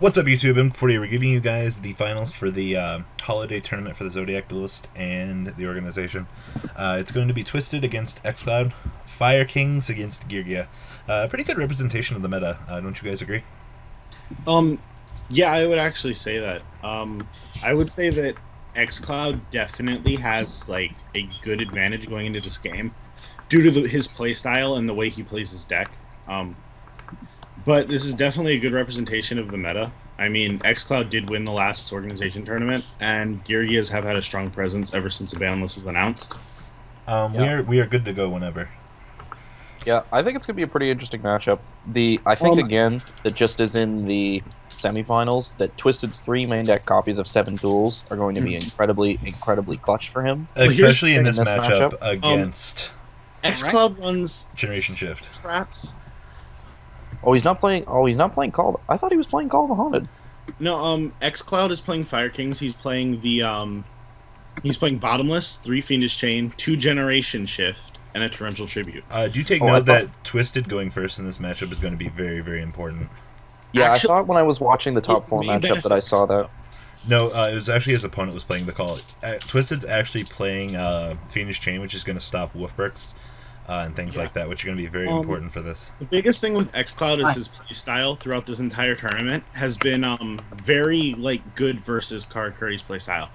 What's up, YouTube? M40. We're giving you guys the finals for the holiday tournament for the Zodiac Duelist and the organization. It's going to be Twisted against ExCloud, Fire Kings against Geargia. Pretty good representation of the meta, don't you guys agree? Yeah, I would actually say that. I would say that ExCloud definitely has like a good advantage going into this game due to his playstyle and the way he plays his deck. But this is definitely a good representation of the meta. I mean, ExCloud did win the last organization tournament, and Geargias have had a strong presence ever since the ban list was announced. We are good to go whenever. Yeah, I think it's going to be a pretty interesting matchup. I think, again, that just as in the semifinals, that Twisted's 3 main deck copies of 7 tools are going to be incredibly clutch for him. Especially in this matchup against... ExCloud runs... Generation Shift. Traps. Oh, he's not playing Call. I thought he was playing Call of the Haunted. No, ExCloud is playing Fire Kings. He's playing the, he's playing Bottomless, 3 Fiendish Chain, 2 Generation Shift, and a Torrential Tribute. Do you take note that Twisted going first in this matchup is going to be very, very important? Yeah, actually, I thought when I was watching the top 4 matchup that I saw that. No, it was actually his opponent was playing the Call. Twisted's actually playing Fiendish Chain, which is going to stop Wolfbergs. And things like that, which are going to be very important for this. The biggest thing with ExCloud is his playstyle throughout this entire tournament has been very good versus Karakuri's playstyle.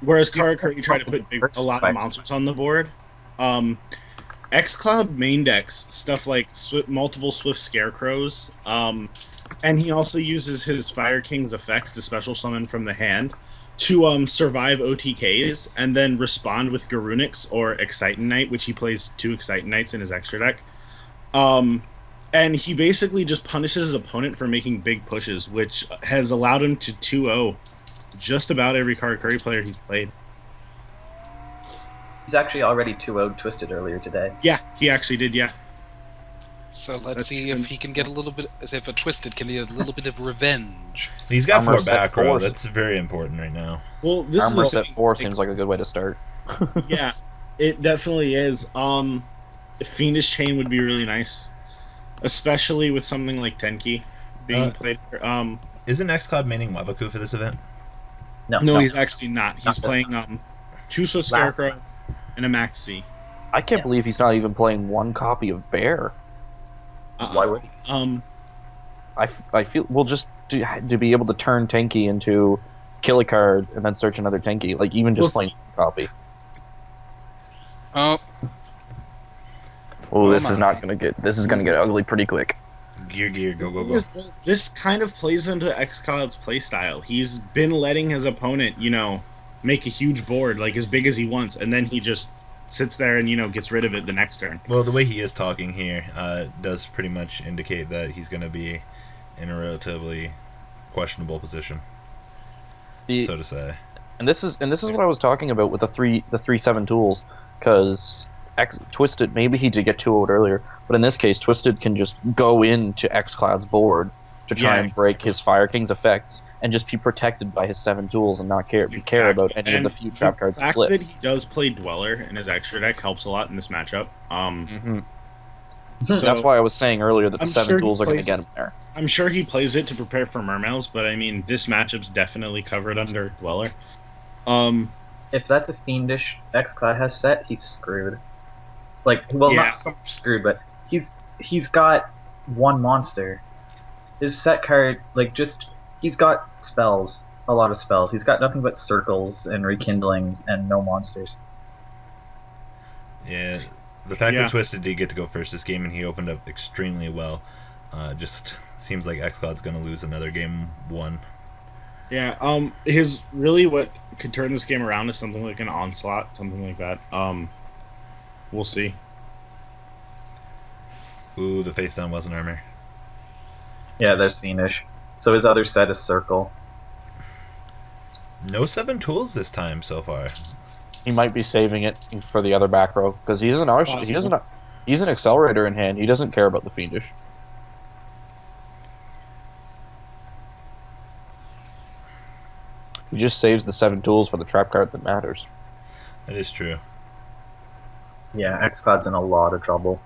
Whereas Karakuri tried to put a lot of monsters on the board, ExCloud main decks stuff like multiple Swift Scarecrows, and he also uses his Fire King's effects to special summon from the hand to survive OTKs and then respond with Garunix or Excitonite, which he plays 2 Excitonites in his extra deck. And he basically just punishes his opponent for making big pushes, which has allowed him to 2-0 just about every Karakuri player he's played. He's actually already 2-0'd Twisted earlier today. Yeah, he actually did, yeah. So let's see if he can get a little bit, if a Twisted can get a little bit of revenge. He's got 4 back row. That's very important right now. Well, this Armor set 4 seems like a good way to start. Yeah, it definitely is. Fiendish Chain would be really nice, especially with something like Tenki being played. Isn't ExCloud maining Wabaku for this event? No, he's actually not. He's playing 2 Swift Scarecrow and a Maxi. I can't believe he's not even playing 1 copy of Bear. Why would he? I feel just to be able to turn Tenki into kill a card and then search another Tenki, like even just playing copy. Oh, this is not gonna get. This is gonna get ugly pretty quick. Gear, go. This kind of plays into ExCloud's playstyle. He's been letting his opponent, make a huge board, like as big as he wants, and then he just sits there and gets rid of it the next turn. Well, the way he is talking here does pretty much indicate that he's going to be in a relatively questionable position, so to say. And this is what I was talking about with the 3/7 tools, because Twisted, maybe he did get 2-0'd earlier, but in this case Twisted can just go into ExCloud's board to try and break his Fire King's effects and just be protected by his 7 tools and not care about any of the few trap cards. The fact that he does play Dweller in his extra deck helps a lot in this matchup. So that's why I was saying earlier that the 7 tools are going to get him there. I'm sure he plays it to prepare for Mermails, but I mean, this matchup's definitely covered under Dweller. If that's a Fiendish ExCloud has set, he's screwed. Not so much screwed, but he's got 1 monster. His set card, he's got spells, a lot of spells. He's got nothing but circles and rekindlings and no monsters. Yeah, the fact that Twisted did get to go first this game and he opened up extremely well, just seems like ExCloud's going to lose another game 1. Yeah, what could turn this game around is something like an Onslaught, something like that. We'll see. Ooh, the face down wasn't armor. Yeah, there's Fiendish. So his other set is Circle. No 7 tools this time so far. He might be saving it for the other back row because he's an accelerator in hand. He doesn't care about the Fiendish. He just saves the 7 tools for the trap card that matters. That is true. Yeah, ExCloud's in a lot of trouble.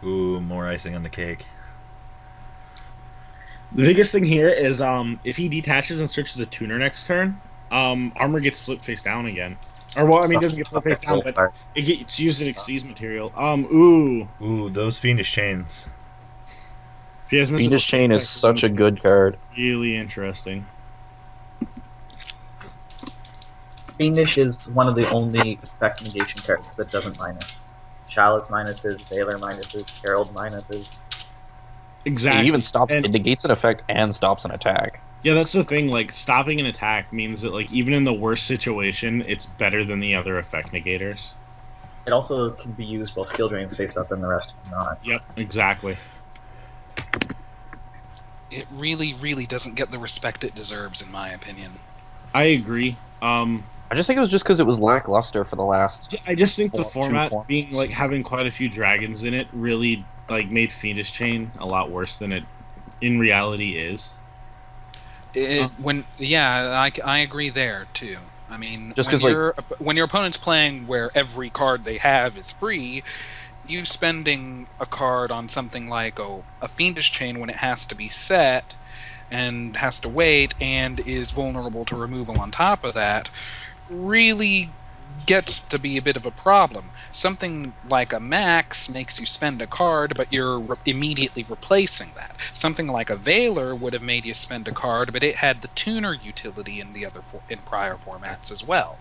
Ooh, more icing on the cake. The biggest thing here is if he detaches and searches a tuner next turn, armor gets flipped face down again. Or well, I mean, it doesn't get flipped face down, but it gets used as Xyz material. Ooh, those Fiendish Chains. Fiendish Chain is such a good card. Really interesting. Fiendish is one of the only effect negation cards that doesn't minus. Chalice minuses, Veiler minuses, Herald minuses. Exactly. It even stops. And, it negates an effect and stops an attack. yeah, that's the thing. Like, stopping an attack means that, like, even in the worst situation, it's better than the other effect negators. It also can be used while skill drains face up and the rest cannot. Yep, exactly. It really, really doesn't get the respect it deserves, in my opinion. I agree. I just think it was just because it was lackluster for the last. I just think the 2 format formats. being like having quite a few dragons in it really like made Fiendish Chain a lot worse than it in reality is. I agree there too. I mean, Just when your opponent's playing where every card they have is free, you spending a card on something like a Fiendish Chain when it has to be set and has to wait and is vulnerable to removal on top of that really gets to be a bit of a problem. Something like a Max makes you spend a card, but you're immediately replacing that. Something like a Veiler would have made you spend a card, but it had the tuner utility in the other in prior formats as well.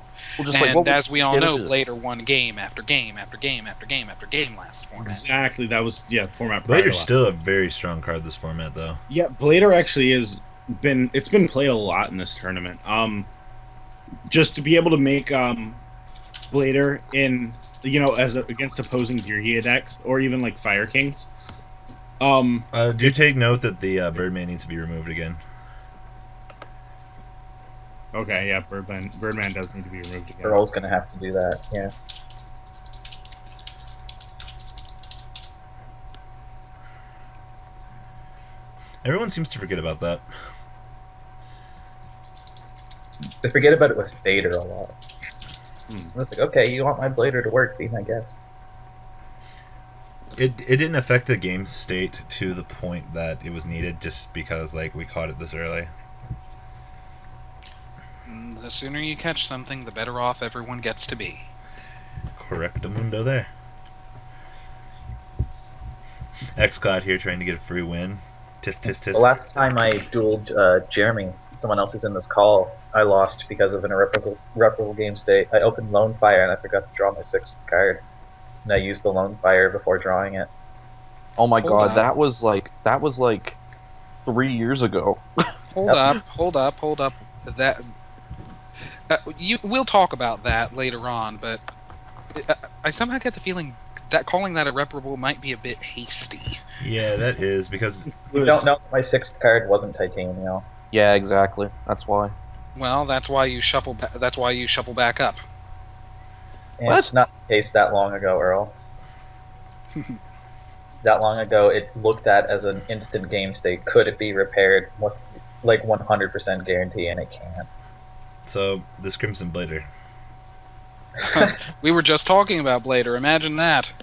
As we all know, Blader won game after game after game after game after game last format. Exactly, that was format. Blader's still a very strong card this format, though. Yeah, Blader actually been played a lot in this tournament. Just to be able to make Blader in against opposing Geargia decks or even like Fire Kings. Do take note that the Birdman needs to be removed again. Okay, yeah, Birdman does need to be removed again. Earl's gonna have to do that, yeah. Everyone seems to forget about that. They forget about it with Vader a lot. It's like, okay, you want my Blader to work, be my guest. It didn't affect the game state to the point that it was needed just because like we caught it this early. The sooner you catch something, the better off everyone gets to be. Correctamundo there. ExCloud here trying to get a free win. Tisk, tisk, tisk. The last time I dueled Jeremy, someone else who's in this call, I lost because of an irreparable game state. I opened Lone Fire and I forgot to draw my 6th card. And I used the Lone Fire before drawing it. Oh my god, that was like 3 years ago. Hold up. That we'll talk about that later on, but I somehow get the feeling that calling that irreparable might be a bit hasty. Yeah, that is because you don't know my 6th card wasn't titanium. Yeah, exactly. That's why. Well, that's why you shuffle. That's why you shuffle back up. And it's not the case that long ago, Earl. That long ago, it looked at as an instant game state. Could it be repaired with like 100% guarantee? And it can't. So this Crimson Blader. We were just talking about Blader. Imagine that.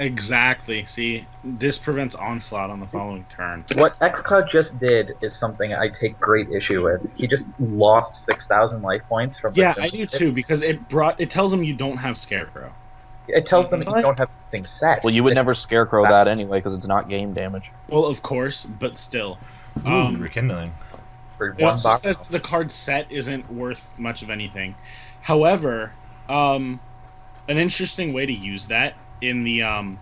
Exactly. See, this prevents onslaught on the following turn. What ExCloud just did is something I take great issue with. He just lost 6,000 life points from. Yeah, I do too because it tells him you don't have Scarecrow. It tells them you don't have things set. Well, you would never Scarecrow that anyway because it's not game damage. Well, of course, but still. Rekindling. For It also says the card set isn't worth much of anything. However, an interesting way to use that in the on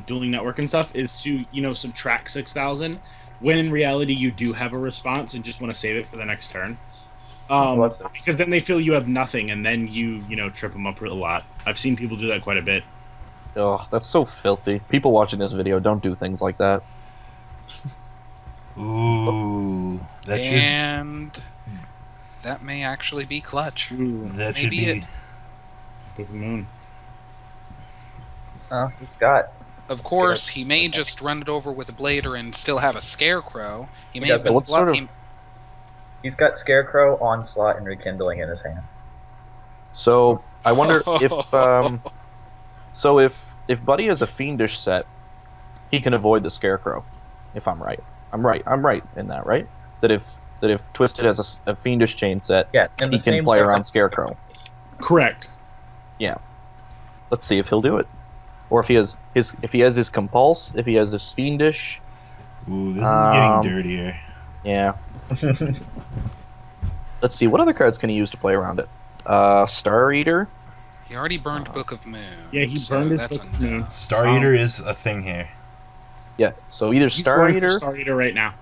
Dueling Network and stuff is to subtract 6,000 when in reality you do have a response and just want to save it for the next turn. Because then they feel you have nothing and then you trip them up a lot. I've seen people do that quite a bit. Oh, that's so filthy. People watching this video don't do things like that. Ooh, that that may actually be clutch. That should Maybe be it. Book of Moon. He's got. Of course, he may just run it over with a Blader and still have a Scarecrow. He may does, have been He's got Scarecrow, Onslaught, and Rekindling in his hand. So I wonder if if Buddy has a Fiendish set, he can avoid the Scarecrow, if I'm right. I'm right in that, right? That if Twisted has a Fiendish Chain set, Yeah, he can play around Scarecrow. Correct. Yeah. Let's see if he'll do it. Or if he has his Compulse, if he has his Fiendish. Ooh, this is getting dirtier. Yeah. Let's see, what other cards can he use to play around it? Star Eater. He already burned Book of Moon. Yeah, he burned his Book of Moon. Star Eater is a thing here. Yeah, so either He's Star going Eater, for Star Eater right now.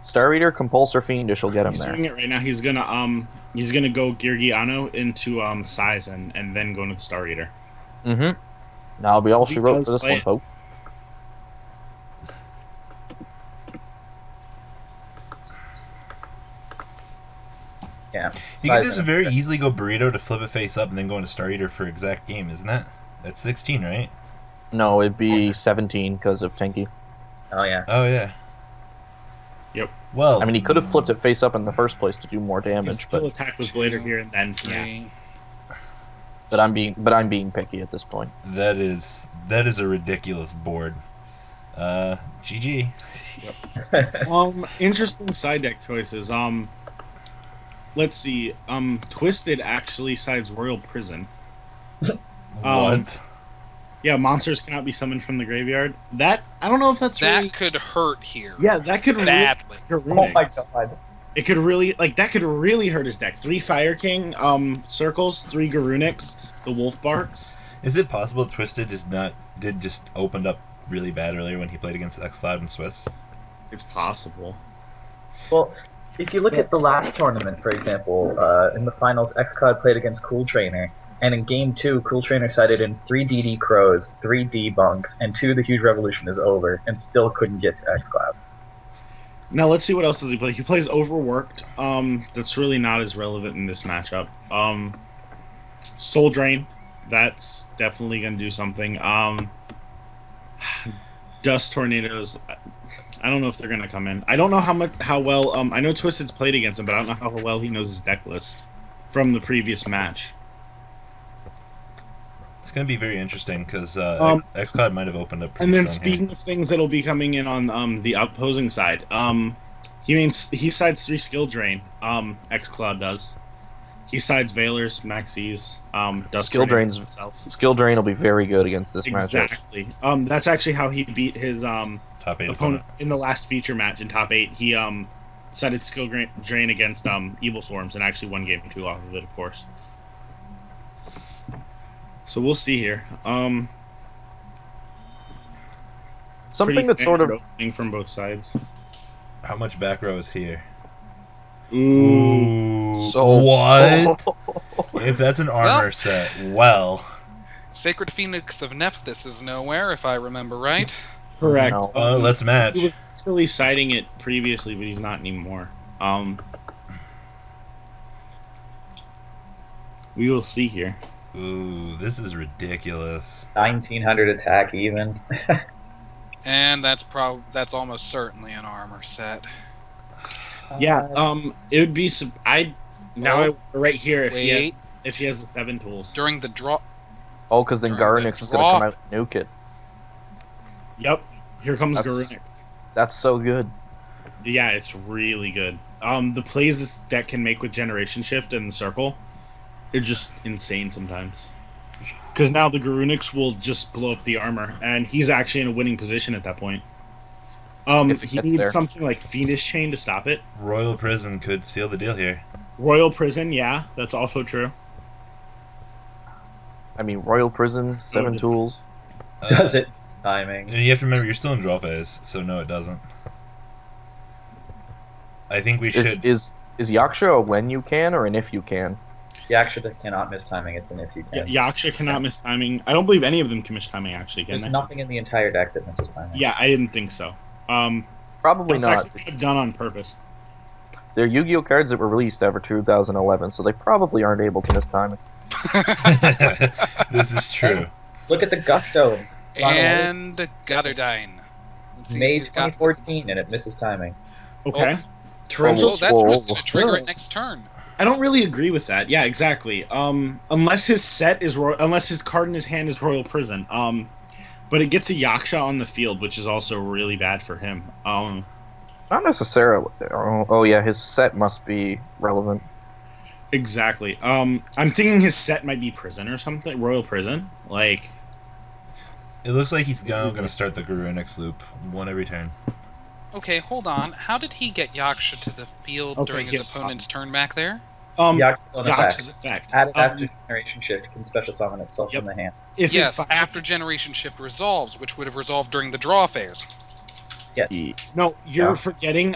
Star Eater, Compulse, or Fiendish will get him He's there. doing it right now. He's gonna go Geargia into size and then go into the Star Eater. Mm-hmm. Now I'll be all He she wrote does for this play one, it. folks. Yeah. You can just very easily go Burrito to flip it face up and then go into Star Eater for exact game, isn't that? That's 16, right? No, it'd be 17 because of Tenki. Oh yeah. Oh, yeah. Yep. Well, I mean, he could have flipped it face up in the first place to do more He can damage, still but attack with Blader here and then. Yeah. Three. I'm being picky at this point. that is a ridiculous board. GG. Interesting side deck choices. Let's see. Twisted actually sides Royal Prison. What? Yeah, monsters cannot be summoned from the graveyard. That I don't know if that's That really. could hurt here. Yeah, that could badly. really. Oh my god. It could really that could really hurt his deck. 3 Fire King circles, 3 Garunix, the Wolf Barks. Is it possible Twisted just opened up really bad earlier when he played against ExCloud and Swiss? It's possible. Well, if you look at the last tournament, for example, in the finals, ExCloud played against Cool Trainer, and in Game 2, Cool Trainer sided in 3 DD Crows, 3 Debunks, and 2 The Huge Revolution is over, and still couldn't get to ExCloud. Now let's see what else does he play. He plays Overworked. That's really not as relevant in this matchup. Soul Drain. That's definitely gonna do something. Dust Tornadoes. I don't know if they're gonna come in. I don't know how well. I know Twisted's played against him, but I don't know how well he knows his deck list from the previous match. It's going to be very interesting because ExCloud might have opened up. And then strong here. speaking of things that'll be coming in on the opposing side, he sides 3 Skill Drain. ExCloud does. He sides Veilers, Maxis, Dust Skill Tornadoes Drain's himself. Skill Drain will be very good against this matchup. Exactly. That's actually how he beat his Top 8 opponent in the last feature match in top 8. He sided Skill Drain against Evil Swarms and actually won game 2 off of it, of course. So we'll see here. Something that's sort of opening from both sides. How much back row is here? Ooh. so What? If that's an armor set, well. Sacred Phoenix of Nephthys is nowhere, if I remember right. Correct. No. Let's match. He was actually citing it previously, but he's not anymore. We will see here. Ooh, this is ridiculous. 1900 attack even. And that's almost certainly an armor set. Yeah. It would be. Right here if Wait. he has the 7 tools. During the draw. Oh, because then During the Garunix is going to come draw. out and nuke it. Yep. Here comes That's- Garunix. That's so good. Yeah, it's really good. The plays this deck can make with Generation Shift and the Circle, are just insane sometimes. Because now the Garunix will just blow up the armor, and he's actually in a winning position at that point. If it He gets needs there. something like Fiendish Chain to stop it. Royal Prison could seal the deal here. Royal Prison, yeah, that's also true. I mean, Royal Prison, 7 Oh, tools. Does it? It's timing. And you have to remember, you're still in draw phase, so no, it doesn't. I think we should. Is Yaksha a when you can or an if you can? You actually cannot miss timing. It's an if you can. Yaksha cannot miss timing. I don't believe any of them can miss timing, actually, can There's they? nothing in the entire deck that misses timing. Yeah, I didn't think so. Probably That's not. actually kind of done on purpose. They're Yu-Gi-Oh cards that were released after 2011, so they probably aren't able to miss timing. This is true. Look at the Gusto. And Goddardine. Let's see May if he's got- 2014, and it misses timing. Okay. Oh, Torrential. that's Whoa. just going to trigger Whoa. it next turn. I don't really agree with that. Yeah, exactly. Unless his set is unless his card in his hand is Royal Prison. But it gets a Yaksha on the field, which is also really bad for him. Not necessarily. Oh yeah, his set must be relevant. Exactly. I'm thinking his set might be prison or something, royal prison. Like, It looks like he's now going to start the Garunix loop, one every turn. Okay, hold on. How did he get Yaksha to the field Okay, during his yeah. opponent's turn back there? Yaksha's effect. Added after generation shift can special summon itself Yep. from the hand. If it Yes, fi- after Generation Shift resolves, which would have resolved during the draw phase. Yes. No, you're Yeah. forgetting.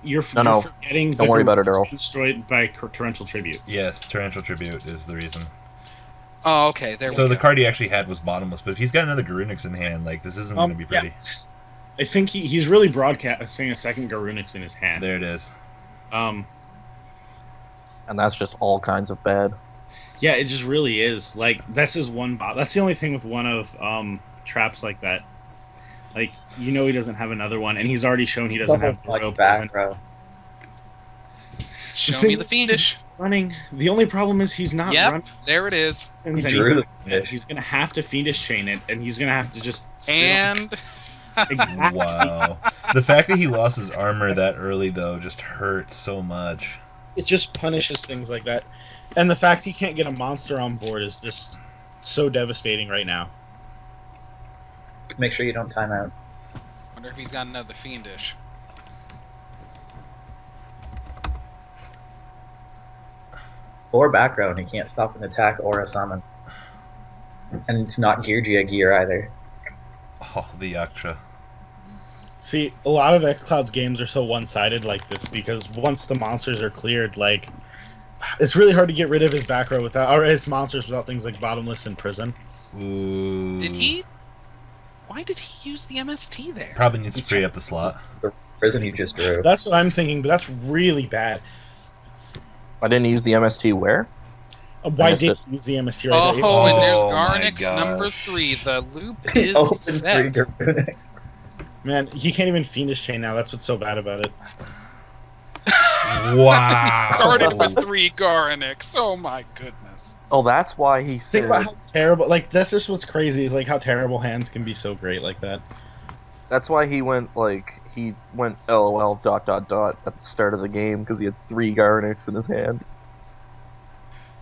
You're No. forgetting. Don't worry about it, Earl. Destroyed by torrential tribute. Yes, Torrential Tribute is the reason. Oh, okay, there we So go. the card he actually had was bottomless, but if he's got another Garunix in hand, like, this isn't going to be pretty. Yeah. I think he's really broadcasting a second Garunix in his hand. There it is. And that's just all kinds of bad. Yeah, it just really is. Like, that's his one bot. That's the only thing with one of traps like that. Like, you know he doesn't have another one, and he's already shown he doesn't have the royal prison. back row. Show me the fiendish. Running. The only problem is he's not Yep, running. there it is. He drew the fiendish. He's gonna have to fiendish chain it, and he's gonna have to just And exactly. Wow. The fact that he lost his armor that early, though, just hurts so much. It just punishes things like that, and the fact he can't get a monster on board is just so devastating right now. Make sure you don't time out. wonder if he's got another fiendish. Or back row, and he can't stop an attack or a summon. And it's not Geargia gear either. Oh, the Yaksha. See, a lot of ExCloud's games are so one-sided like this because once the monsters are cleared, like, it's really hard to get rid of his back row without, or his monsters without things like bottomless and prison. Ooh. Did he? Why did he use the MST there? Probably needs to free up the slot. The prison he just drew. That's what I'm thinking, but that's really bad. I didn't use the MST where? Why missed did it. he use the MST right Oh, there? and there's Oh my Garunix number gosh. 3. The loop is Open set. free Garunix. Man, he can't even fiendish chain now. That's what's so bad about it. Wow. He started with 3 Garunix. Oh my goodness. Oh, that's why he Think said. about how terrible. Like, that's just what's crazy is like how terrible hands can be so great like that. That's why he went LOL ... at the start of the game because he had 3 Garunix in his hand.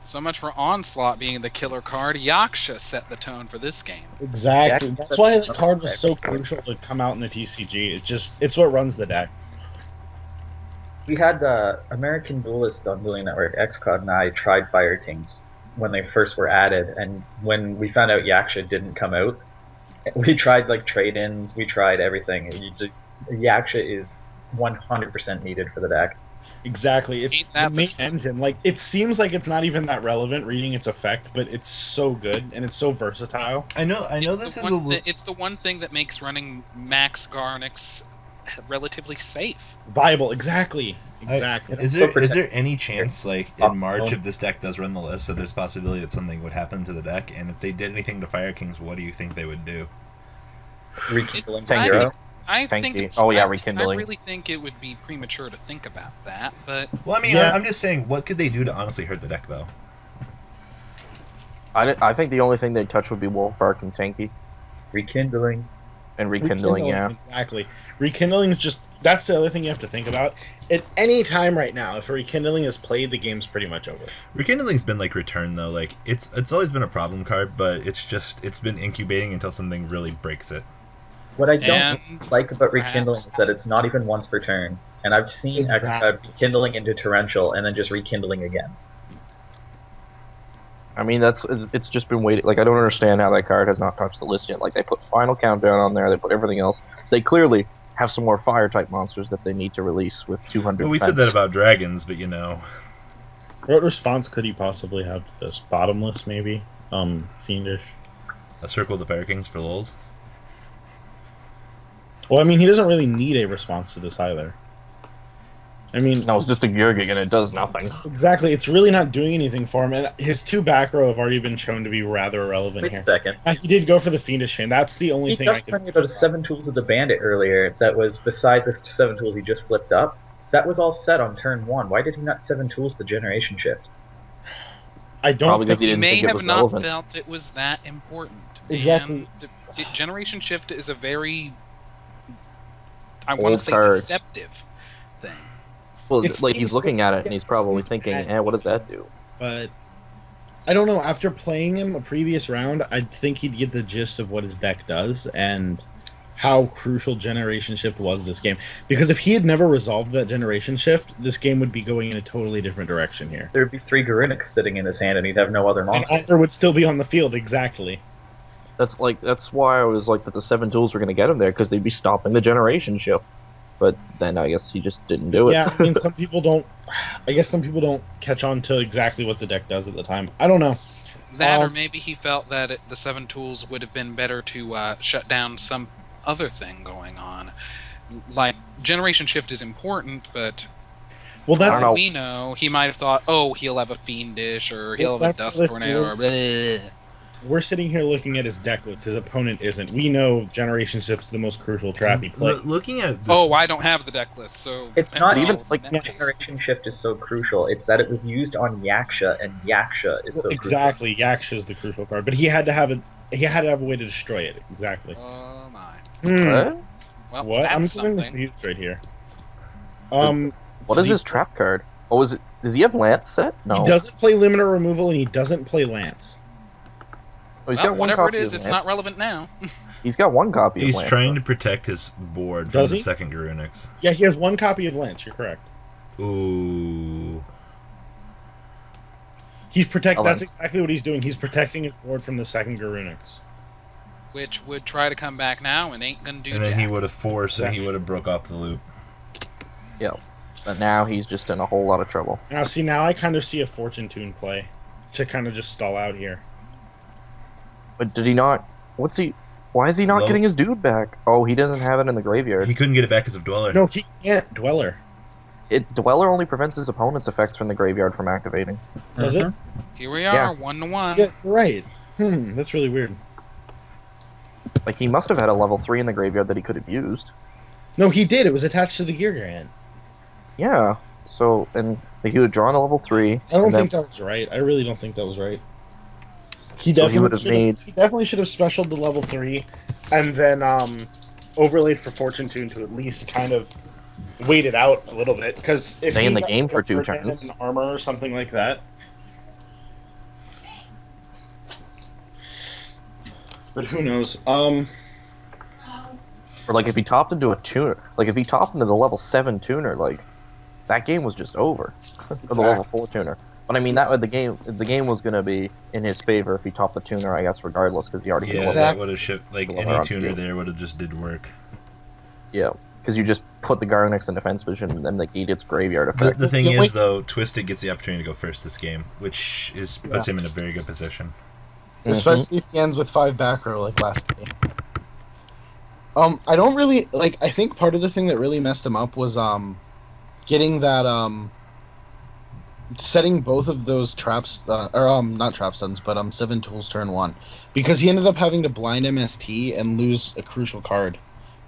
So much for Onslaught being the killer card. Yaksha set the tone for this game. Exactly. Yeah, That's why the card was so crucial to come out in the TCG. It's what runs the deck. We had the American Duelist on Dueling Network, ExCloud, and I tried Fire Kings when they first were added, and when we found out Yaksha didn't come out, we tried like trade-ins, we tried everything. Yaksha is 100% needed for the deck. Exactly. It's Ain't that the main the truth? engine. Like, it seems like it's not even that relevant reading its effect, but it's so good and it's so versatile. I know It's this the is one it's the one thing that makes running Max Garunix relatively safe. Viable. Exactly. Exactly. Is So there any chance, like, Oh, in March, no. if this deck does run the list, that there's possibility that something would happen to the deck? And if they did anything to Fire Kings, what do you think they would do? Rekindling I Hero? think, I think Tanky. it's, Oh, yeah, I rekindling. really think it would be premature to think about that, but Well, I mean, Yeah. I'm just saying, what could they do to honestly hurt the deck, though? I think the only thing they'd touch would be Wolfbark and Tanky. Rekindling. And Rekindling, yeah. Exactly. Rekindling is just, that's the other thing you have to think about. At any time right now, if a Rekindling is played, the game's pretty much over. Rekindling's been like Return, though. Like, it's always been a problem card, but it's been incubating until something really breaks it. What I don't And like about perhaps- Rekindling is that it's not even once per turn. And I've seen Exactly. ExCloud rekindling into Torrential and then just rekindling again. I mean, it's just been waiting. Like, I don't understand how that card has not touched the list yet. Like, they put Final Countdown on there, they put everything else. They clearly have some more Fire-type monsters that they need to release with 200 Well, we said defense. that about dragons, but you know. What response could he possibly have to this? Bottomless, maybe? Fiendish? A Circle of the Fire Kings for lulz. Well, I mean, he doesn't really need a response to this either. I mean, No, it's just a Geargia and it does nothing. exactly. It's really not doing anything for him, and his 2 back row have already been shown to be rather irrelevant Wait here. a second. He did go for the Fiendish Chain. That's the only He thing I just could... told me about 7 tools of the Bandit earlier that was beside the 7 tools he just flipped up. That was all set on turn 1. Why did he not 7 tools to Generation Shift? I don't Probably think... because he he didn't may think it have was not relevant. felt it was that important. Exactly. And Generation Shift is a very, I want Old to say, card. deceptive thing. Well, It's- like, he's it's- looking at it and he's probably it's thinking, bad. what does that do? But I don't know. After playing him a previous round, I think he'd get the gist of what his deck does and how crucial Generation Shift was this game. Because if he had never resolved that Generation Shift, this game would be going in a totally different direction here. There'd be 3 Garunix sitting in his hand, and he'd have no other And monsters. Iver would still be on the field, exactly. That's why I was like that the 7 tools were going to get him there, because they'd be stopping the generation shift. But then I guess he just didn't do it. Yeah, I mean, some people don't. I guess some people don't catch on to exactly what the deck does at the time. I don't know. That, or maybe he felt that the 7 tools would have been better to shut down some other thing going on. Like, Generation Shift is important, but Well, that's as we know, he might have thought, oh, he'll have a Fiendish, or he'll have a that's Dust what- Tornado, or bleh. we're sitting here looking at his deck list. His opponent isn't. We know Generation Shift's the most crucial trap he plays. Looking at this, Oh, I don't have the deck list, so... It's not well, even in like that case. Generation Shift is so crucial. It's that it was used on Yaksha, and Yaksha is so crucial. Exactly, Yaksha's the crucial card, but he had to have a way to destroy it. Exactly. Oh, my. What? Well, What? I'm that's getting something. confused right here. What is his trap card? Oh, is it? Does he have Lance set? No. He doesn't play limiter removal, and he doesn't play Lance. Oh, he's Well, got one whatever it copy is, of it's Lance. not relevant now. He's got one copy he's of Lance. trying though. to protect his board from Does the he? second Garunix. Yeah, he has one copy of Lance. You're correct. Ooh. He's protect. Oh, That's then. exactly what he's doing. He's protecting his board from the second Garunix. Which would try to come back now and ain't gonna do And then jack. he would have forced, and he would have broke off the loop. Yeah. But now he's just in a whole lot of trouble. Now I kind of see a Fortune Tune play to kind of just stall out here. But did he not? What's he? Why is he not Low. getting his dude back? Oh, he doesn't have it in the graveyard. He couldn't get it back because of Dweller. No, he can't. Dweller. Dweller only prevents his opponent's effects from the graveyard from activating. Does it? Here we are, Yeah. 1-1. Yeah, right. That's really weird. Like, he must have had a level 3 in the graveyard that he could have used. No, he did. It was attached to the Geargia. Yeah. So, and like, he would have drawn a level 3. I don't and then- think that was right. I really don't think that was right. He So he definitely would have should have. made- He definitely should have specialed the level 3, and then overlaid for Fortune Tune to at least kind of wait it out a little bit. Because if Stay he in the got game for 2 Vanguard turns. and armor or something like that. But who knows? Or like, if he topped into a tuner, like if he topped into the level 7 tuner, like that game was just over. Or the level 4 tuner. But I mean, that the game was gonna be in his favor if he topped the tuner, I guess, regardless, because he already Yeah, killed Exactly. that would have shipped. Like, The any lower on tuner field. there would have just did work. Yeah, because you just put the Garunix in defense position and then negate its graveyard The, effect. the thing The is, only- though, Twisted gets the opportunity to go first this game, which puts him in a very good position. Especially if he ends with 5 back row like last game. I don't really like. I think part of the thing that really messed him up was getting that setting both of those traps or not trap stuns but 7 tools turn 1, because he ended up having to blind MST and lose a crucial card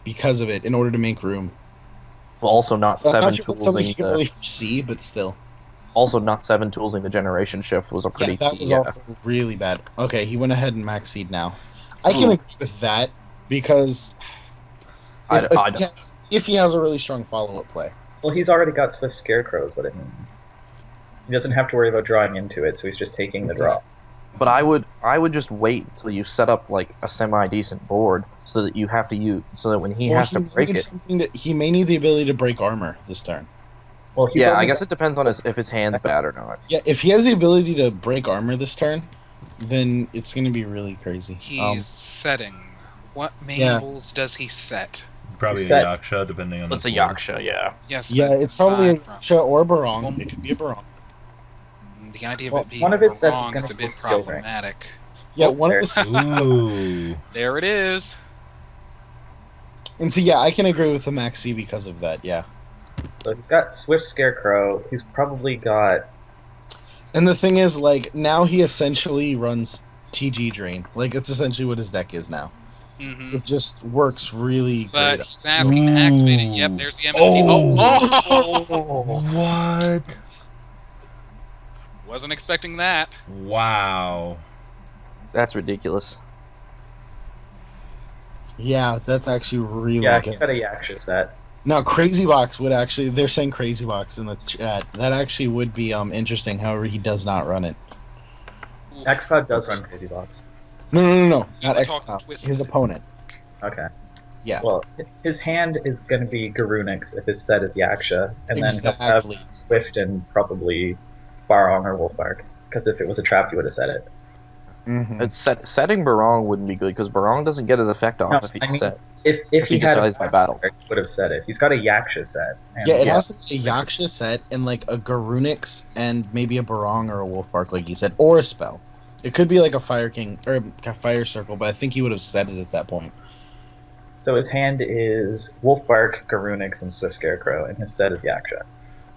because of it in order to make room. Well, also not I'm 7 not sure if it's something he toolsing can the, really foresee, but still. also not 7 toolsing the generation shift was a pretty Yeah, that key. was also really bad. Okay, he went ahead and max seed now. I can agree with that because if he has a really strong follow-up play. Well, he's already got Swift Scarecrow, is what it means. He doesn't have to worry about drawing into it, so he's just taking the draw. But I would just wait until you set up like a semi-decent board so that you have to use so that when he has to break it. He may need the ability to break armor this turn. Well, he's Yeah, only I guess it depends on if his hand's bad or not. Yeah, if he has the ability to break armor this turn, then it's going to be really crazy. He's setting. What Yeah. manibles does he set? Probably a Set. Yaksha, depending on It's the a board. Yaksha, yeah. Yes, Yeah, but it's probably a aside from Yaksha or Barong. It could be a Barong. the idea of Well, it being one of his sets is wrong gonna is a be bit skill rank. problematic. Yeah, Oh, one of there. the sets. Ooh. There it is. And so, yeah, I can agree with the Maxi because of that, yeah. So he's got Swift Scarecrow. He's probably got. And the thing is, like, now he essentially runs TG Drain. Like, it's essentially what his deck is now. Hmm. It just works really But great. he's asking to activate it. Yep, there's the MST. Oh! What? Wasn't expecting that. Wow. That's ridiculous. Yeah, that's actually really Yeah, good. he's got a Yaksha set. Now, Crazy Box would actually... They're saying Crazy Box in the chat. That actually would be interesting. However, he does not run it. ExCloud does run Crazy Box. No. Not We're talking ExCloud. Twisted. His opponent. Okay. Yeah. Well, his hand is going to be Garunix if his set is Yaksha, and then he'll Exactly. have Swift and probably Barong or Wolfbark. Because if it was a trap, you would have said it. Mm-hmm. Setting Barong wouldn't be good because Barong doesn't get his effect off No, if he's I mean, set. If he he had decides by battle. he would have said it. He's got a Yaksha set. And Yeah, it has to be a Yaksha set and like a Garunix and maybe a Barong or a Wolfbark, like you said, or a spell. It could be like a Fire King or a Fire Circle, but I think he would have said it at that point. So his hand is Wolfbark, Garunix, and Swift Scarecrow, and his set is Yaksha.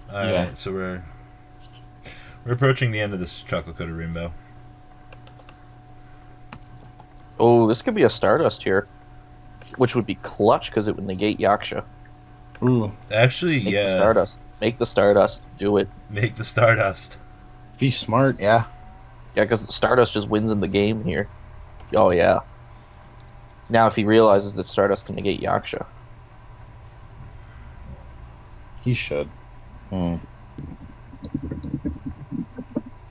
Alright, Yeah. so we're approaching the end of this chocolate coated rainbow. Oh, this could be a Stardust here, which would be clutch because it would negate Yaksha. Ooh, Actually, Make the yeah. Stardust. Make the Stardust. Do it. Make the Stardust. if he's smart, yeah. Yeah, because the Stardust just wins in the game here. Oh, yeah. Now, if he realizes that Stardust can negate Yaksha. He should.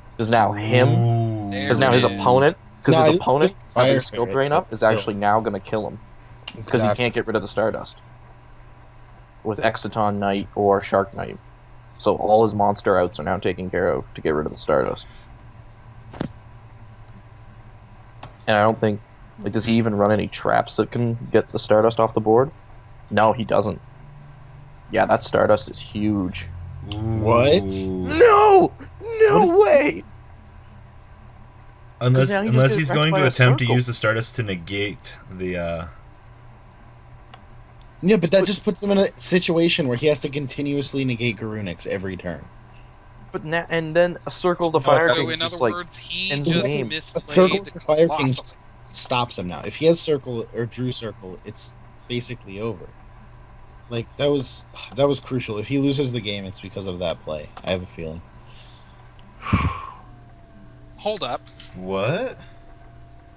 Because now him, Ooh. because now his There it is. opponent, No, I because his didn't opponent think having Fire skill Fairy, drain up but is still. actually now going to kill him. Because he can't get rid of the Stardust. With Exciton Knight or Shark Knight. So all his monster outs are now taken care of to get rid of the Stardust. And I don't think... Like, does he even run any traps that can get the Stardust off the board? No, he doesn't. Yeah, that Stardust is huge. What? No! No What is- way! Unless now he just unless gets he's wrecked going by to a attempt to circle. use the Stardust to negate the Yeah, but that just puts him in a situation where he has to continuously negate Garunix every turn. But and then a circle to Fire So King in is just other like... words, he ends the just game. A circle misplayed to Fire King Colossal. just stops him now. If he has Circle or Drew Circle, it's basically over. Like, that was crucial. If he loses the game, it's because of that play. I have a feeling. Hold up. what?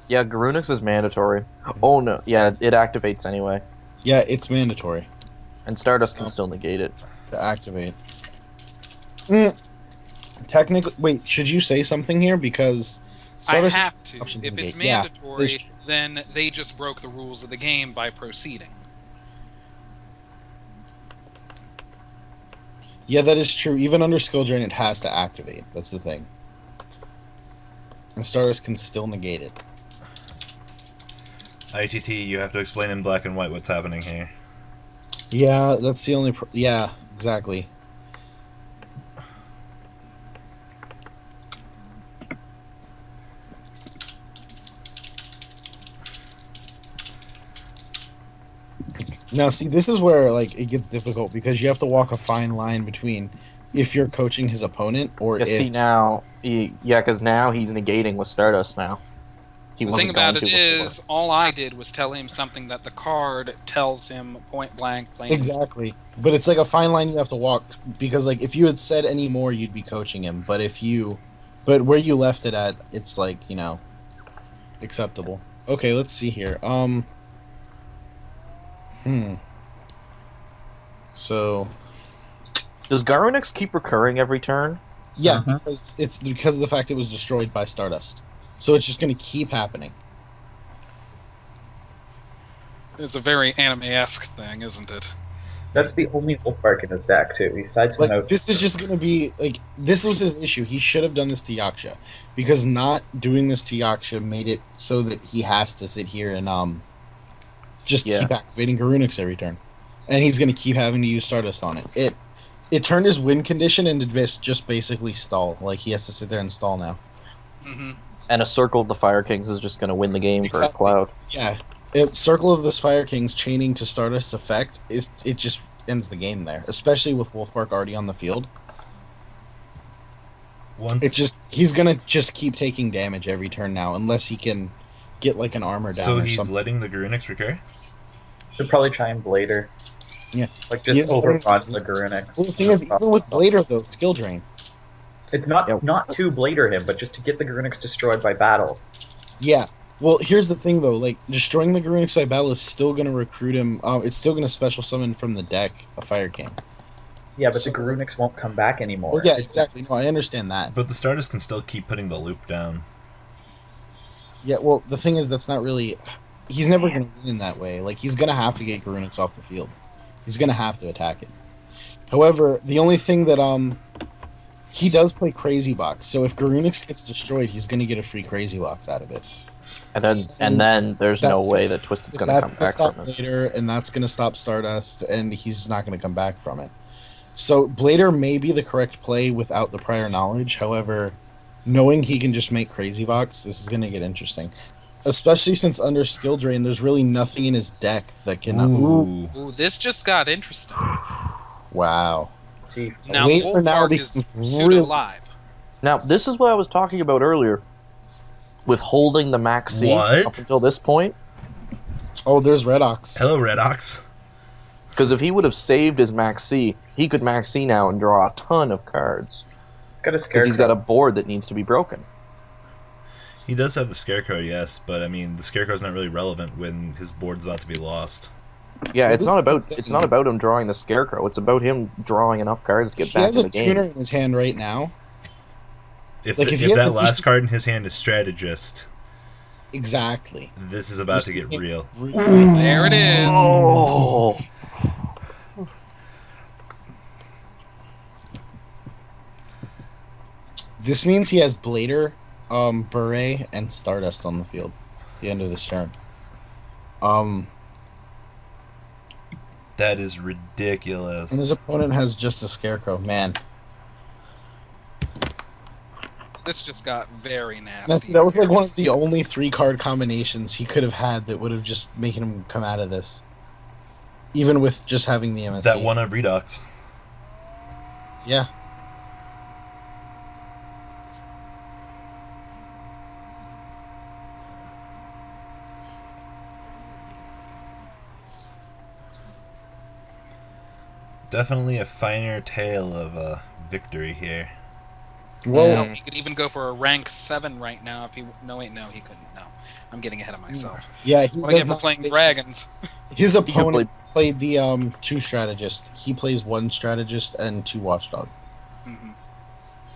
Yeah, Garunix is mandatory. Oh no, yeah, it activates anyway. Yeah, it's mandatory And Stardust can Oh. still negate it. to activate. Technically, wait, should you say something here? Because Stardust I have to. option If it's negate. Yeah, mandatory, it's true. then they just broke the rules of the game by proceeding. Yeah, that is true. Even under skill drain, it has to activate. That's the thing. And Stardust can still negate it. ITT, you have to explain in black and white what's happening here. Yeah, that's the only. Yeah, exactly. Now, see, this is where like it gets difficult because you have to walk a fine line between if you're coaching his opponent or Yeah, if. see now, because now he's negating with Stardust now. He The wasn't thing about going it to before. is, all I did was tell him something that the card tells him point blank, plain and Exactly, but it's like a fine line you have to walk because, like, if you had said any more, you'd be coaching him. But but where you left it at, it's like acceptable. Okay, let's see here. So Does Garunix keep recurring every turn? yeah, Mhm. because it's because of the fact it was destroyed by Stardust, so it's just going to keep happening. It's a very anime-esque thing, isn't it? That's the only Wolfbark in his deck, too. Besides the Like, note. this is just going to be like this was his issue. He should have done this to Yaksha, because not doing this to Yaksha made it so that he has to sit here and just Yeah. keep activating Garunix every turn, and he's going to keep having to use Stardust on it. It turned his win condition into just basically stall. Like, he has to sit there and stall now. Hmm. And a circle of the Fire Kings is just going to win the game Exactly. for Cloud. Yeah, Circle of this Fire King's chaining to Stardust's effect it just ends the game there, especially with Wolfbark already on the field. He's gonna just keep taking damage every turn now, unless he can get like an armor down So or he's something. letting the Garunix recur? Should probably try and Blader. Yeah. Like, just Yes, overrun the Garunix. Well, the thing is, even with Blader though, skill drain. It's not Yep. not to Blader him, but just to get the Garunix destroyed by battle. Yeah, Well, here's the thing though. Like destroying the Garunix by battle is still gonna recruit him. It's still gonna special summon from the deck a Fire King. Yeah, but the Garunix won't come back anymore. Well, yeah, exactly. No, I understand that. But the Stardust can still keep putting the loop down. Yeah, well, the thing is, that's not really... He's never going to win in that way. Like, he's going to have to get Garunix off the field. He's going to have to attack it. However, the only thing that, he does play Crazy Box, so if Garunix gets destroyed, he's going to get a free Crazy Box out of it. And then there's no way that Twisted's going to come back stop from it. Blader, and that's going to stop Stardust, and he's not going to come back from it. So, Blader may be the correct play without the prior knowledge. However, knowing he can just make Crazy Box, this is going to get interesting. Especially since under Skill Drain, there's really nothing in his deck that can... Ooh, this just got interesting. Wow. Now, Wolfbark is pseudo-live. Now, this is what I was talking about earlier. With holding the Max C up until this point. Oh, there's Redox. Hello, Redox. Because if he would have saved his Max C, he could Max C now and draw a ton of cards. Because he's got a board that needs to be broken. He does have the Scarecrow, yes, but I mean, the Scarecrow's not really relevant when his board's about to be lost. Yeah, it's not about him drawing the Scarecrow. It's about him drawing enough cards to get back in the game. He has a tuner in his hand right now. If that last card in his hand is Strategist, exactly, this is about to get real. There it is. Oh. This means he has Blader, Beret, and Stardust on the field at the end of this turn. That is ridiculous. And his opponent has just a Scarecrow. Man. This just got very nasty. That was like one of the only 3-card combinations he could have had that would have just making him come out of this. Even with just having the MST. That one of Redox. Yeah. Definitely a finer tale of victory here. Well, he could even go for a rank 7 right now if he... No, wait, no, he couldn't. No. I'm getting ahead of myself. Yeah, what I get for playing dragons. His opponent played the 2 strategist. He plays 1 strategist and 2 watchdog. Mm-hmm.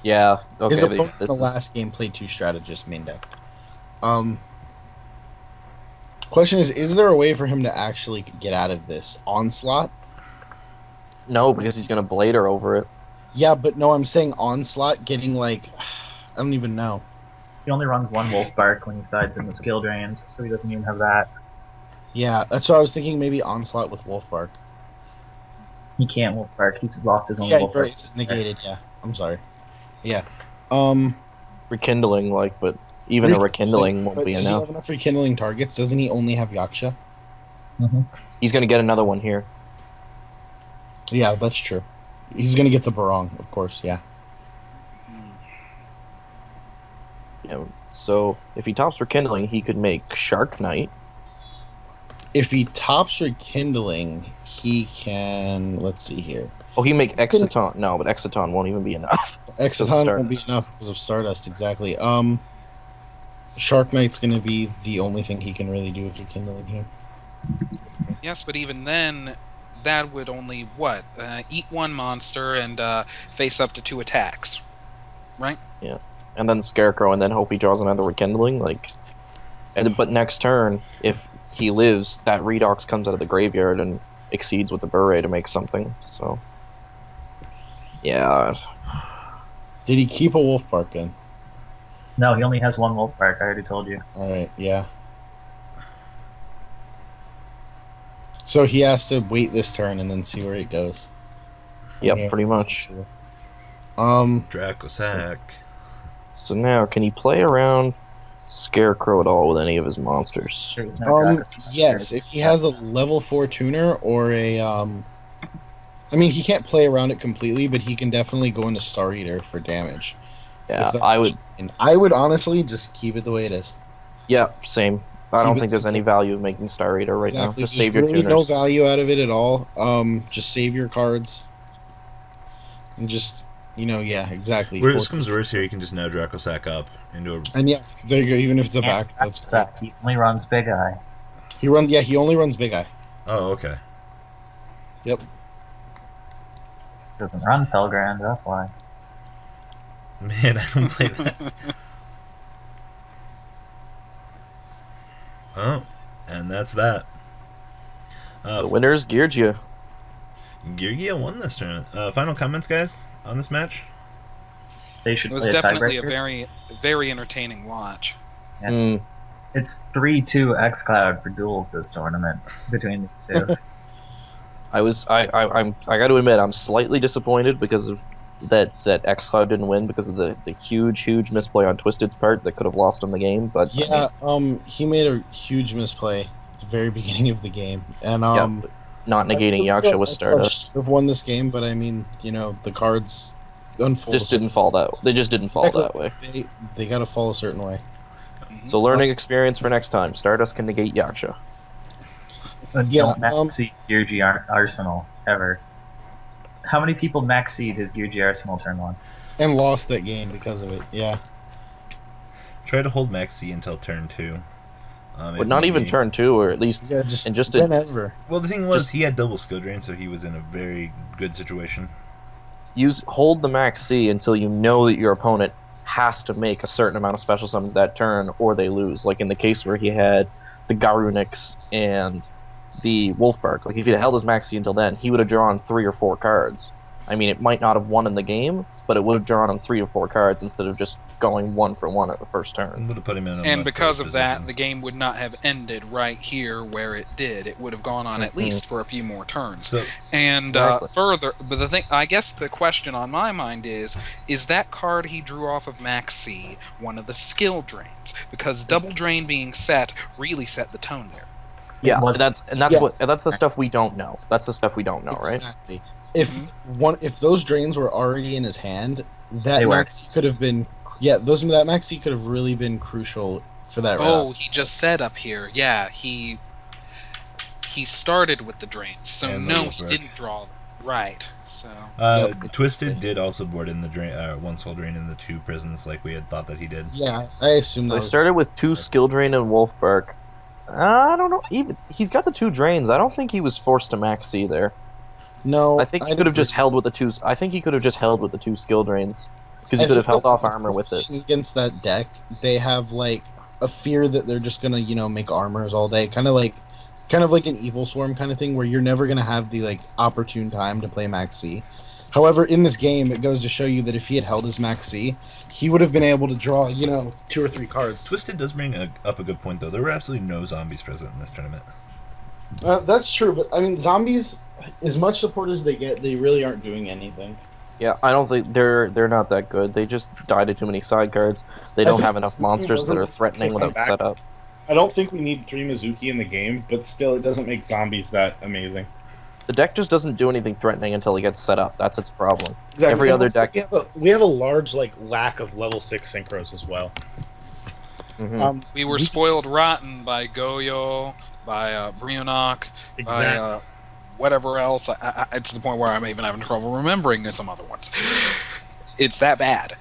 Yeah, okay. His opponent in the last game played 2 strategist main deck. Question is there a way for him to actually get out of this onslaught? No, because he's going to Blader over it. Yeah, but no, I'm saying onslaught getting like... I don't even know. He only runs 1 Wolfbark when he sides in the skill drains, so he doesn't even have that. Yeah, that's what I was thinking, maybe onslaught with Wolfbark. He can't Wolfbark, he's lost his own Wolfbark. Wolfbark. It's negated, yeah. I'm sorry. Yeah. Rekindling, but even a Rekindling won't be enough. Does he have enough Rekindling targets? Doesn't he only have Yaksha? Mm-hmm. He's going to get another one here. Yeah, that's true. He's going to get the Barong, of course, yeah. Yeah. So, if he tops Rekindling, he could make Shark Knight. If he tops Rekindling, he can... Let's see here. Oh, he can make Exciton. No, but Exciton won't even be enough. Exciton won't be enough because of Stardust, exactly. Shark Knight's going to be the only thing he can really do with Rekindling here. Yes, but even then... that would only, eat 1 monster and face up to 2 attacks. Right? Yeah. And then Scarecrow, and then hope he draws another Rekindling. But next turn, if he lives, that Redox comes out of the graveyard and exceeds with the Beret to make something. So, yeah. Did he keep a Wolfbark in? No, he only has 1 Wolfbark, I already told you. Alright, yeah. So he has to wait this turn and then see where it goes. Yep, pretty much. Dracosack. So now, can he play around Scarecrow at all with any of his monsters? Yes, if he has a level 4 tuner or a I mean, he can't play around it completely, but he can definitely go into Star Eater for damage. Yeah, I would honestly just keep it the way it is. Yeah, same. I don't think there's any value in making Star Eater right now. Just save your tuners. No value out of it at all. Just save your cards. And just You know, yeah, exactly. Worst comes to worst here, you can just now Draco Sack up into a... And yeah, there you go. Even if it's a back, that's cool. Sack. He only runs Big Eye. He only runs Big Eye. Oh, okay. Yep. Doesn't run Felgrand, that's why. Man, I don't play that. Oh, and that's that. The winner is Geargia. Geargia won this tournament. Final comments, guys, on this match? They should It was play definitely a tiebreaker. very entertaining watch. Yeah. Mm. It's 3-2 ExCloud for duels this tournament between these two. I got to admit, I'm slightly disappointed because of that ExCloud didn't win because of the huge misplay on Twisted's part that could have lost him the game. But Yeah, he made a huge misplay at the very beginning of the game, and yeah, not negating Yaksha with Stardust. Should have won this game, but I mean, you know, the cards unfold. Just didn't fall that. They just didn't fall that way. They got to fall a certain way. So learning experience for next time. Stardust can negate Yaksha. Yeah, Don't max seed Geargia Arsenal ever. How many people max seed his Geargia Arsenal turn 1? And lost that game because of it. Yeah. Try to hold Maxi until turn 2. But not even turn 2, or at least Yeah, just and just whenever. Well, the thing was, he had double skill drain, so he was in a very good situation. hold the max C until you know that your opponent has to make a certain amount of special summons that turn, or they lose. Like in the case where he had the Garunix and the Wolfbark. Like if he had held his max C until then, he would have drawn 3 or 4 cards. I mean, it might not have won in the game, but it would have drawn him 3 or 4 cards instead of just going 1 for 1 at the first turn. Would have put him in a And much because better of that, position. the game would not have ended right here where it did. It would have gone on at least for a few more turns. So, And Exactly. further, but the thing, I guess the question on my mind is that card he drew off of Max C one of the skill drains? Because double drain being set really set the tone there. Yeah, Was- that's the stuff we don't know. That's the stuff we don't know, right? Exactly. If those drains were already in his hand, that They were. maxi could have been that maxi could have really been crucial for that Oh, round. he just said up here, yeah, he started with the drains, so And no, those he were- didn't draw right. So Yep. Twisted did also board in the drain, one soul drain in the 2 prisons, like we had thought that he did. Yeah, I assume So that I was started with 2 skill drain and Wolfbark. I don't know. Even he's got the 2 drains. I don't think he was forced to max C there. No, I think he could have just held with the 2. I think he could have just held with the 2 skill drains because he could have held off armor with it. Against that deck, they have like a fear that they're just gonna, make armors all day, kind of like an evil swarm kind of thing, where you're never gonna have the like opportune time to play Max C. However, in this game, it goes to show you that if he had held his Max C, he would have been able to draw, 2 or 3 cards. Twisted does bring up a good point, though. There were absolutely no zombies present in this tournament. That's true, but I mean, zombies, as much support as they get, they really aren't doing anything. Yeah, I don't think they're not that good. They just die to too many side cards. They don't think have enough Mizuki monsters that are wasn't threatening come without back. setup. I don't think we need 3 Mizuki in the game, but still, it doesn't make zombies that amazing. The deck just doesn't do anything threatening until it gets set up. That's its problem. Exactly. Every And other also, deck. we have a large lack of level 6 synchros as well. Mhm. we were spoiled rotten by Goyo, by Brionok, by whatever else. It's to the point where I'm even having trouble remembering some other ones. It's that bad.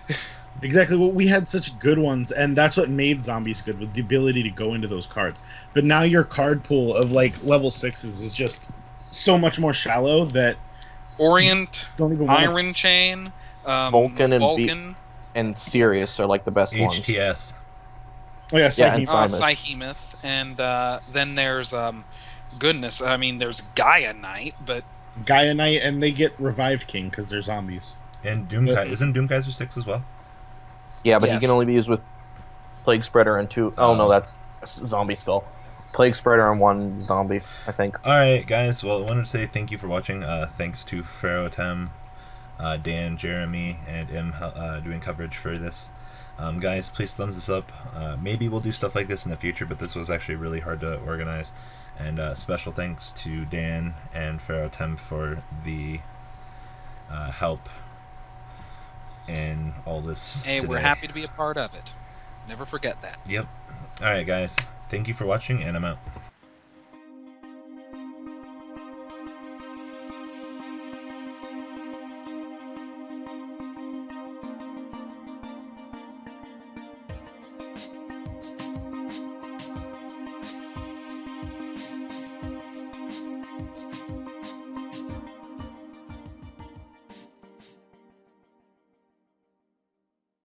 Exactly. Well, we had such good ones, and that's what made zombies good, with the ability to go into those cards. But now your card pool of level 6s is just so much more shallow that Orient, don't even want Iron Chain, Vulcan and Vulcan, And Sirius are like the best ones. HTS. Oh yeah, Yeah, and Sahim. Simon. Psyhemoth, and then there's goodness. I mean, there's Gaia Knight, but Gaia Knight, and they get Revived King because they're zombies. And isn't Doomkaiser 6 as well? Yeah, but Yes. he can only be used with Plague Spreader and 2. Oh no, that's Zombie Skull. Plague Spreader and 1 zombie, I think. Alright, guys. Well, I wanted to say thank you for watching. Thanks to Pharaoh Dan, Jeremy, and Im doing coverage for this. Guys, please thumbs this up. Maybe we'll do stuff like this in the future, but this was actually really hard to organize. And special thanks to Dan and Pharaoh for the help in all this hey, we're today. happy to be a part of it. Never forget that. Yep. Alright, guys. Thank you for watching, and I'm out.